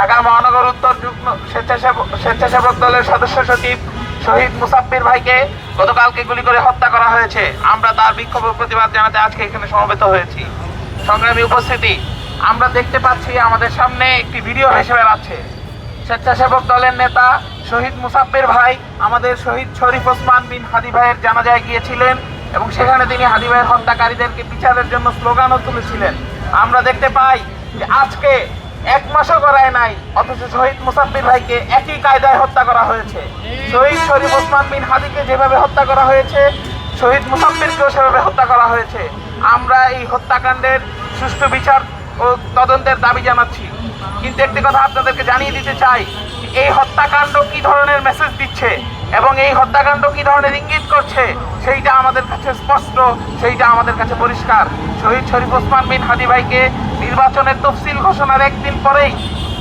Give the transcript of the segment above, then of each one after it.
ঢাকা মহানগর উত্তর যুগ্ম স্বেচ্ছাসেবক দলের সদস্য সচিব শহীদ মুসাব্বির ভাইকে গতকালকে গুলি করে হত্যা করা হয়েছে। আমরা তার বিক্ষোভ প্রতিবাদ জানাতে আজকে এখানে সমবেত হয়েছি। সংগ্রামী উপস্থিতি, আমরা দেখতে পাচ্ছি আমাদের সামনে একটি ভিডিও ভেসে বেড়াচ্ছে। স্বেচ্ছাসেবক দলের নেতা শহীদ মুসাব্বির ভাই আমাদের শহীদ শরীফ ওসমান বিন হাদি ভাইয়ের জানাজায় গিয়েছিলেন এবং সেখানে তিনি হাদি ভাইয়ের হত্যাকারীদেরকে বিচারের জন্য স্লোগানও তুলেছিলেন। আমরা দেখতে পাই যে আজকে এক মাসও করায় নাই, অথচ শহীদ মুসাব্বির ভাইকে একই কায়দায় হত্যা করা হয়েছে। শহীদ শরীফ ওসমান বিন হাদিকে যেভাবে হত্যা করা হয়েছে, শহীদ মুসাব্বিরকেও সেভাবে হত্যা করা হয়েছে। আমরা এই হত্যাকাণ্ডের সুষ্ঠু বিচার ও তদন্তের দাবি জানাচ্ছি। কিন্তু একটি কথা আপনাদেরকে জানিয়ে দিতে চাই, এই হত্যাকাণ্ড কি ধরনের মেসেজ দিচ্ছে এবং এই হত্যাকাণ্ড কি ধরনের ইঙ্গিত করছে সেইটা আমাদের কাছে স্পষ্ট, সেইটা আমাদের কাছে পরিষ্কার। শহীদ শরীফ ওসমান বিন হাদি ভাইকে নির্বাচনের তফসিল ঘোষণার একদিন পরেই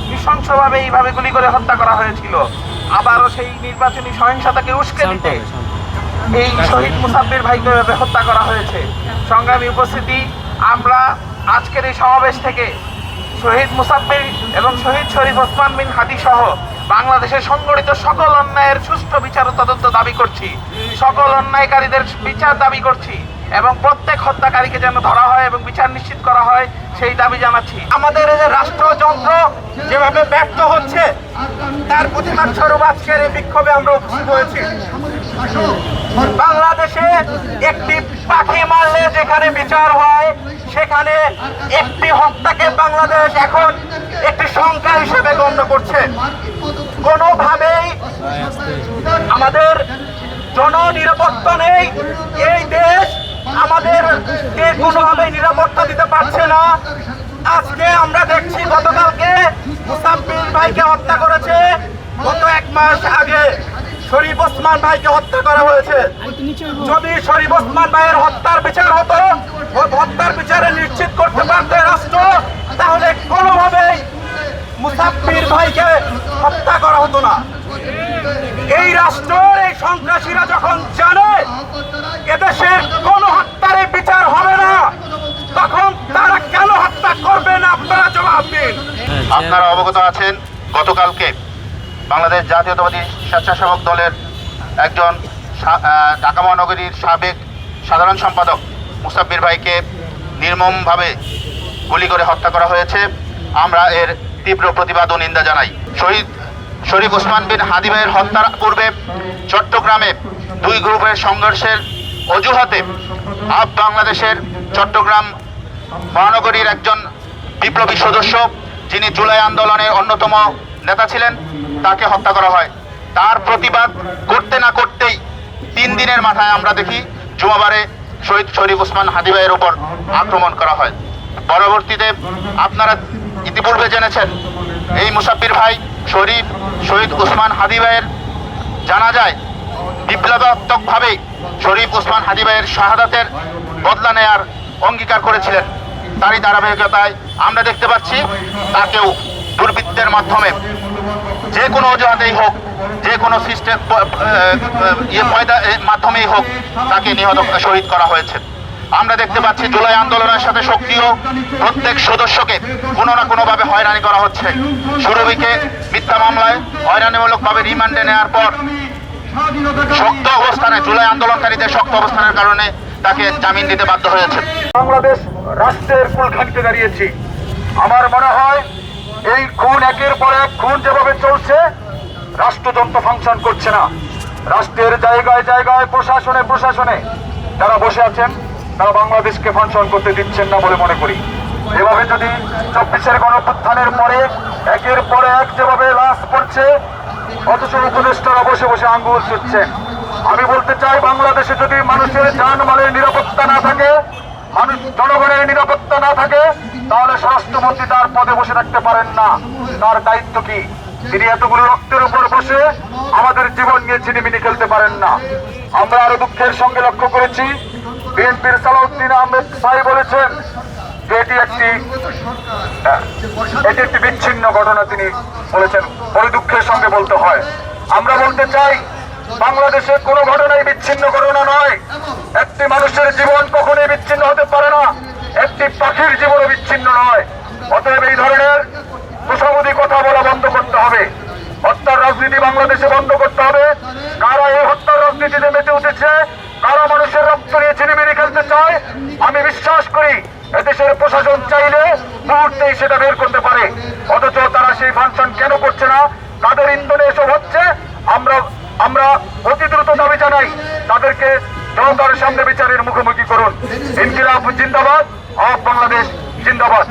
নৃশংসভাবে এইভাবে গুলি করে হত্যা করা হয়েছিল। আবারও সেই নির্বাচনী সহিংসতাকে উস্কে দিতে এই শহীদ মুসাব্বির ভাইকে এভাবে হত্যা করা হয়েছে। সংগ্রামী উপস্থিতি, আমরা আজকের এই সমাবেশ থেকে শহীদ মুসাব্বির এবং শহীদ শরীফ ওসমান বিন হাদি সহ বাংলাদেশের সংগঠিত সকল অন্যায়ের সুষ্ঠু বিচার ও তদন্ত দাবি করছি। সকল অন্যায়কারীদের বিচার দাবি করছি এবং প্রত্যেক হত্যাকারীকে যেন ধরা হয় এবং বিচার নিশ্চিত করা হয় সেই দাবি জানাচ্ছি। আমাদের এই যে রাষ্ট্রযন্ত্র যেভাবে ব্যর্থ হচ্ছে তার প্রতিবাদ স্বরূপ আজকের এই বিক্ষোভে আমরা উপস্থিত হয়েছি। বাংলাদেশে একটি পাখি মারলে যেখানে বিচার হয়, সেখানে একটি হত্যাকে বাংলাদেশ এখন একটি সংখ্যা হিসেবে গণ্য করছে। কোনোভাবেই আমাদের জননিরাপত্তা নেই। এই দেশ আমাদেরকে কোনোভাবেই নিরাপত্তা দিতে পারছে না। আজকে আমরা দেখছি গতকালকে মুসাব্বির ভাইকে হত্যা করেছে, গত এক মাস আগে শরীফ ওসমান ভাইকে হত্যা করা হয়েছে। যদি শরীফ ওসমান ভাইয়ের হত্যার বিচার হতো, হত্যার বিচারে নিশ্চিত করতে পারত রাষ্ট্র, তাহলে কোনোভাবেই মুসাব্বির ভাইকে হত্যা করা হতো না। এই রাষ্ট্রের এই সন্ত্রাসীরা যখন জানে এদেশের কোনো হত্যার বিচার হবে না, তখন তারা কেন হত্যা করবে না? আপনারা জবাব দিন। আপনারা অবগত আছেন, গতকালকে বাংলাদেশ জাতীয়তাবাদী স্বেচ্ছাসেবক দলের একজন ঢাকা মহানগরীর সাবেক সাধারণ সম্পাদক মুসাব্বির ভাইকে নির্মমভাবে গুলি করে হত্যা করা হয়েছে। আমরা এর তীব্র প্রতিবাদ ও নিন্দা জানাই। শহীদ শরীফ ওসমান বিন হাদি ভাইয়ের হত্যার পূর্বে চট্টগ্রামে দুই গ্রুপের সংঘর্ষের অজুহাতে বাংলাদেশের চট্টগ্রাম মহানগরীর একজন বিপ্লবী সদস্য, যিনি জুলাই আন্দোলনের অন্যতম নেতা ছিলেন, তাকে হত্যা করা হয়। তার প্রতিবাদ করতে না করতেই 3 দিনের মাথায় আমরা দেখি জুমাবারে শহীদ শরীফ ওসমান হাদি ভাইয়ের উপর আক্রমণ করা হয়। পরবর্তীতে আপনারা ইতিপূর্বে জেনেছেন, এই মুসাব্বির ভাই শহীদ ওসমান হাদি ভাইয়ের জানাজায় বিপ্লবাত্মকভাবে শরীফ ওসমান হাদি ভাইয়ের শাহাদাতের বদলা নেয়ার অঙ্গীকার করেছিলেন। তারই ধারাবাহিকতায় আমরা দেখতে পাচ্ছি তাকেও দুর্বৃত্তের মাধ্যমে যে কোনো অজুহাতেই হোক, যে কোনো সিস্টেম মাধ্যমেই হোক, তাকে নিহত শহীদ করা হয়েছে। আমরা দেখতে পাচ্ছি জুলাই আন্দোলনের সাথে সক্রিয় প্রত্যেক সদস্যকে কোনো না কোনোভাবে হয়রানি করা হচ্ছে। সুরভিকে মিথ্যা মামলায় হয়রানিমূলকভাবে রিমান্ডে নেওয়ার পর শক্ত অবস্থানে, জুলাই আন্দোলনকারীদের শক্ত অবস্থানের কারণে তাকে জামিন দিতে বাধ্য হয়েছে। বাংলাদেশ রাষ্ট্রের কুলখানিতে দাঁড়িয়েছি। আমার মনে হয় এই খুন, একের পর এক খুন যেভাবে চলছে, রাষ্ট্রযন্ত্র ফাংশন করছে না। রাষ্ট্রের জায়গায় জায়গায় প্রশাসনে যারা বসে আছেন, তারা বাংলাদেশকে ফাংশন করতে দিচ্ছেন না বলে মনে করি। এভাবে যদি 24-এর গণঅভ্যুত্থানের পরে একের পর এক যেভাবে লাশ পড়ছে, অথচ উপদেষ্টারা বসে বসে আঙ্গুল চুষছেন। আমি বলতে চাই, বাংলাদেশে যদি মানুষের জানমালের নিরাপত্তা না থাকে, জনগণের নিরাপত্তা না থাকে, তাহলে স্বরাষ্ট্রমন্ত্রী তার পদে বসে থাকতে পারেন না। তার দায়িত্ব কি? তিনি এতগুলো রক্তের উপর বসে আমাদের জীবন নিয়ে ছিনিমিনি খেলতে পারেন না। আমরা আরো দুঃখের সঙ্গে লক্ষ্য করেছি, বিএনপির সালাউদ্দিন আহমেদ সাই বলেছেন যে এটি একটি বিচ্ছিন্ন ঘটনা। তিনি বলেছেন, বড় দুঃখের সঙ্গে বলতে হয়। আমরা বলতে চাই, বাংলাদেশে কোনো ঘটনাই বিচ্ছিন্ন ঘটনা নয়। একটি মানুষের জীবন কখনোই বিচ্ছিন্ন হতে পারে না, একটি পাখির জীবনও বিচ্ছিন্ন নয়। অতএব এই ধরনের কুসংবাদী কথা বলা বন্ধ করতে হবে। হত্যার রাজনীতি বাংলাদেশে বন্ধ করতে হবে। কারা এই হত্যার রাজনীতিতে মেতে উঠেছে, কারা মানুষের রক্ত নিয়ে ছিনিমিনি খেলতে চায়, আমি বিশ্বাস করি এদেশের প্রশাসন চাইলে মুহূর্তেই সেটা বের করতে পারে। অথচ তারা সেই ফাংশন কেন করছে না? তাদের ইন্ধনে এসব হচ্ছে। আমরা অতি দ্রুত দাবি জানাই, তাদেরকে জনতার সামনে বিচারের মুখোমুখি করুন। ইনকিলাব জিন্দাবাদ, অফ বাংলাদেশ জিন্দাবাদ।